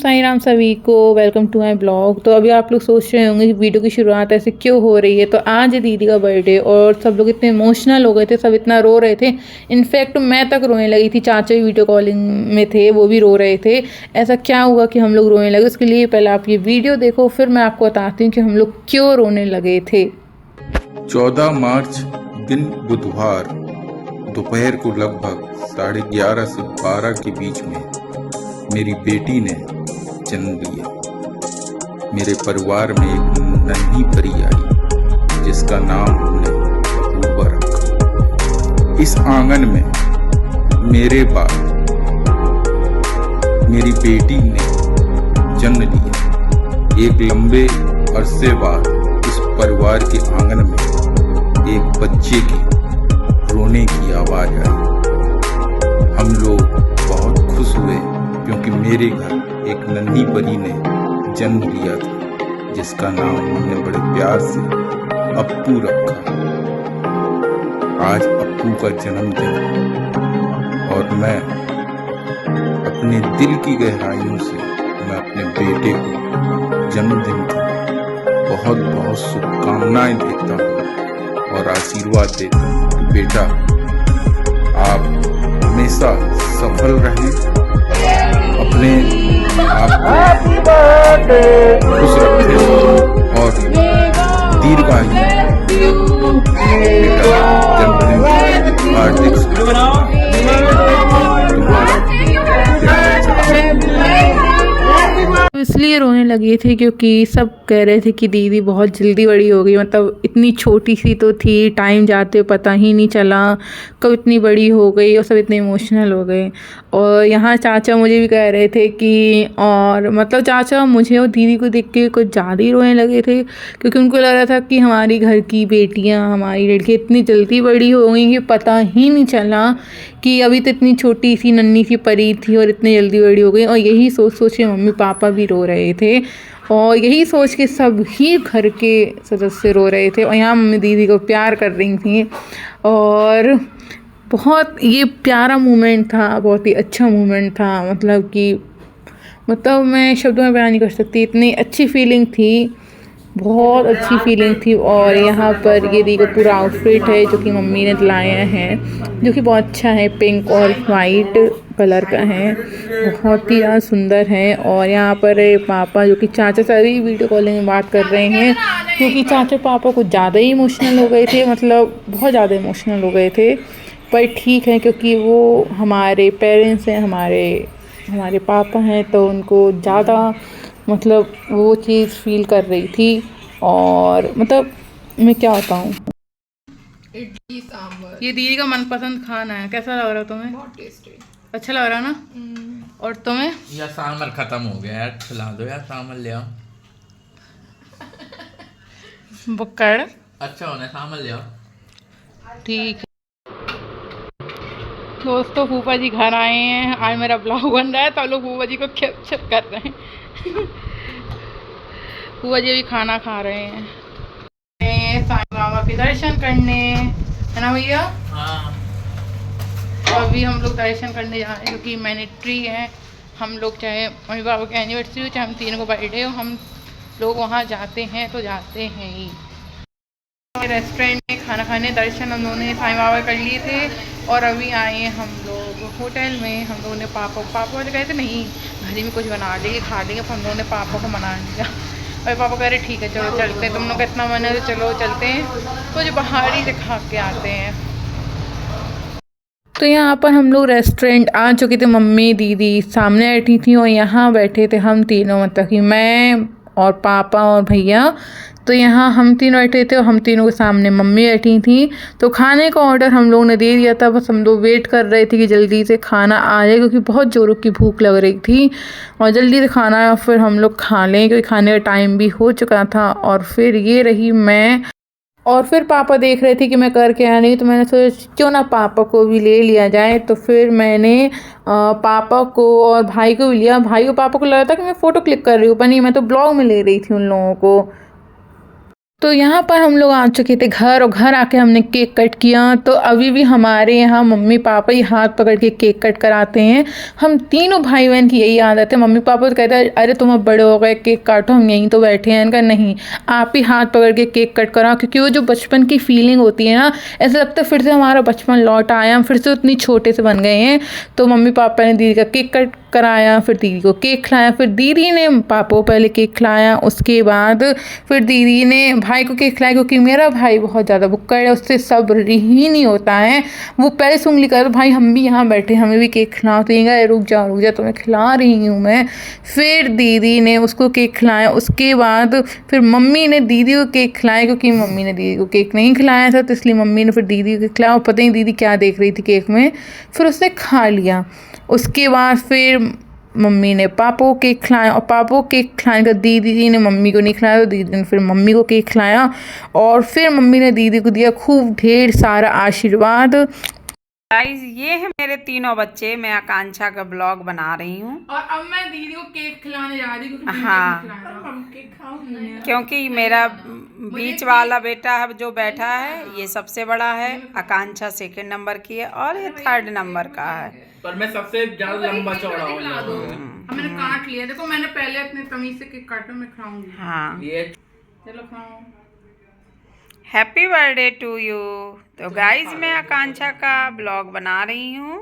साईं राम सभी को, welcome to my blog. तो अभी आप लोग सोच रहे होंगे कि वीडियो की शुरुआत ऐसे क्यों हो रही है। तो आज है दीदी का बर्थडे और सब लोग इतने इमोशनल हो गए थे, सब इतना रो रहे थे। इनफैक्ट मैं तक रोने लगी थी, चाचा भी वीडियो कॉलिंग में थे, वो भी रो रहे थे। ऐसा क्या हुआ कि हम लोग रोने लगे, उसके लिए पहले आप ये वीडियो देखो, फिर मैं आपको बताती हूँ कि हम लोग क्यों रोने लगे थे। 14 मार्च दिन बुधवार दोपहर को लगभग 11:30 से 12 के बीच में मेरी बेटी ने जन्म लिया। मेरे परिवार में एक नन्ही परी आई जिसका नाम हमने अपूर्वा रखा। इस आंगन में मेरे बाद मेरी बेटी ने जन्म लिया। एक लंबे अरसे बाद इस परिवार के आंगन में एक बच्चे की रोने की आवाज आई। हम लोग बहुत खुश हुए क्योंकि मेरे घर एक नन्ही परी ने जन्म लिया था जिसका नाम हमने बड़े प्यार से अप्पू रखा। आज अप्पू का जन्मदिन और मैं अपने दिल की गहराइयों से मैं अपने बेटे को जन्मदिन की बहुत बहुत शुभकामनाएं देता हूँ और आशीर्वाद देता हूँ कि बेटा आप हमेशा सफल रहें, अपने आप को खुश रखें और दीर्घायु। बेटा जन्मदिन हार्दिक इसलिए रोने लगे थे क्योंकि सब कह रहे थे कि दीदी बहुत जल्दी बड़ी हो गई, मतलब इतनी छोटी सी तो थी, टाइम जाते पता ही नहीं चला कब इतनी बड़ी हो गई, और सब इतने इमोशनल हो गए। और यहाँ चाचा मुझे भी कह रहे थे कि, और मतलब चाचा मुझे और दीदी को देख के कुछ ज़्यादा ही रोने लगे थे क्योंकि उनको लग रहा था कि हमारी घर की बेटियाँ, हमारी लड़की इतनी जल्दी बड़ी हो गई कि पता ही नहीं चला कि अभी तो इतनी छोटी सी नन्ही सी परी थी और इतनी जल्दी बड़ी हो गई। और यही सोच सोच के मम्मी पापा भी रो रहे थे और यही सोच के सभी घर के सदस्य रो रहे थे। और यहाँ मम्मी दीदी को प्यार कर रही थी और बहुत ये प्यारा मोमेंट था, बहुत ही अच्छा मोमेंट था। मतलब मैं शब्दों में बयान नहीं कर सकती, इतनी अच्छी फीलिंग थी, बहुत अच्छी फीलिंग थी। और यहाँ पर ये देखो पूरा आउटफिट है जो कि मम्मी ने लाया है, जो कि बहुत अच्छा है, पिंक और वाइट कलर का है, बहुत ही ज़्यादा सुंदर है। और यहाँ पर पापा जो कि चाचा सभी वीडियो कॉलिंग में बात कर रहे हैं क्योंकि चाचा पापा कुछ ज़्यादा ही इमोशनल हो गए थे, मतलब बहुत ज़्यादा इमोशनल हो गए थे। पर ठीक है क्योंकि वो हमारे पेरेंट्स हैं, हमारे पापा हैं, तो उनको ज़्यादा मतलब वो चीज़ फील कर रही थी। और मतलब मैं क्या बताऊँ, इडली सांभर ये दीदी का मनपसंद खाना है। कैसा लग रहा है तुम्हें? बहुत टेस्टी। अच्छा लग रहा है ना? और तुम्हें? यार सांभर खत्म हो गया यार, खिला दो यार, सांभर ले आओ। बुक्कड़ अच्छा होना, सांभर ले आओ। ठीक है दोस्तों, फूफा जी घर आए हैं। आज मेरा ब्लॉग बन रहा है तो लोग फूफा जी को कैप्चर कर रहे हैं। फूफा जी अभी खाना खा रहे हैं, साईं बाबा के दर्शन करने, है ना भैया? हाँ। तो अभी हम लोग दर्शन करने जा रहे हैं क्योंकि मैंडेटरी है। हम लोग चाहे मम्मी पापा की एनिवर्सरी हो, चाहे हम तीनों को बर्थडे हो, हम लोग वहाँ जाते हैं तो जाते हैं ही। रेस्टोरेंट में खाना खाने दर्शन हम लोगों ने साईं बाबा कर लिए थे और अभी आए हैं हम लोग होटल में। हम लोगों ने पापा वाले कहे थे नहीं घर ही में कुछ बना लेंगे खा लेंगे, तो हम लोगों ने पापा को मना लिया और पापा कह रहे ठीक है चलो चलते हैं, तुम लोग का इतना मन है तो चलो चलते हैं, कुछ बाहर ही से खा के आते हैं। तो यहाँ पर हम लोग रेस्टोरेंट आ चुके थे, मम्मी दीदी सामने बैठी थी और यहाँ बैठे थे हम तीनों, मतलब कि मैं और पापा और भैया। तो यहाँ हम तीनों बैठे थे और हम तीनों के सामने मम्मी बैठी थी। तो खाने का ऑर्डर हम लोग ने दे दिया था, बस हम लोग वेट कर रहे थे कि जल्दी से खाना आ जाए क्योंकि बहुत ज़ोरों की भूख लग रही थी और जल्दी से खाना फिर हम लोग खा लें क्योंकि खाने का टाइम भी हो चुका था। और फिर ये रही मैं, और फिर पापा देख रहे थे कि मैं करके आ रही, तो मैंने सोचा क्यों ना पापा को भी ले लिया जाए। तो फिर मैंने पापा को और भाई को भी लिया। भाई को पापा को लगा था कि मैं फ़ोटो क्लिक कर रही हूँ, पर नहीं, मैं तो ब्लॉग में ले रही थी उन लोगों को। तो यहाँ पर हम लोग आ चुके थे घर, और घर आके हमने केक कट किया। तो अभी भी हमारे यहाँ मम्मी पापा ही हाथ पकड़ के केक कट कराते हैं। हम तीनों भाई बहन की यही आदत है। मम्मी पापा तो कहते हैं अरे तुम अब बड़े हो गए, केक काटो, हम यहीं तो बैठे हैं। इनका नहीं, आप ही हाथ पकड़ के केक कट कराओ, क्योंकि वो जो बचपन की फीलिंग होती है ना, ऐसा लगता है फिर से हमारा बचपन लौट आया, हम फिर से उतनी छोटे से बन गए हैं। तो मम्मी पापा ने दीदी का केक कट कराया, फिर दीदी को केक खिलाया, फिर दीदी ने पापा को पहले केक खिलाया, उसके बाद फिर दीदी ने भाई को केक खिलाया, क्योंकि मेरा भाई बहुत ज़्यादा भुक्कड़ है, उससे सब्र ही नहीं होता है। वो पहले से उंगली कर, भाई हम भी यहाँ बैठे, हमें भी केक खिलाओ। तो ये रुक जा तुम्हें खिला रही हूँ मैं। फिर दीदी ने उसको केक खिलाया, उसके बाद फिर मम्मी ने दीदी को केक खिलाया, क्योंकि मम्मी ने दीदी को केक नहीं खिलाया था, तो इसलिए मम्मी ने फिर दीदी को खिलाया। और पता नहीं दीदी क्या देख रही थी केक में, फिर उसने खा लिया। उसके बाद फिर मम्मी ने पापा को केक खिलाया, और पापा को केक खिलाने का दीदी ने मम्मी को नहीं खिलाया, तो दीदी ने फिर मम्मी को केक खिलाया, और फिर मम्मी ने दीदी को दिया खूब ढेर सारा आशीर्वाद। गाइस ये है मेरे तीनों बच्चे, मैं आकांक्षा का ब्लॉग बना रही हूँ। और अब मैं दीदी को केक खिलाने जा रही हूँ। हाँ, क्योंकि मेरा बीच वाला बेटा है जो बैठा है, ये सबसे बड़ा है, आकांक्षा सेकंड नंबर की है, और ये थर्ड नंबर का है। पर मैं सबसे ज्यादा लंबा चौड़ा हूँ। मैंने काट लिया, देखो मैंने पहले अपने तमीज से केक काटा, मैं खाऊंगी। हाँ, ये चलो खाओ। Happy birthday to you. तो गाइस मैं आकांक्षा का ब्लॉग बना रही हूँ।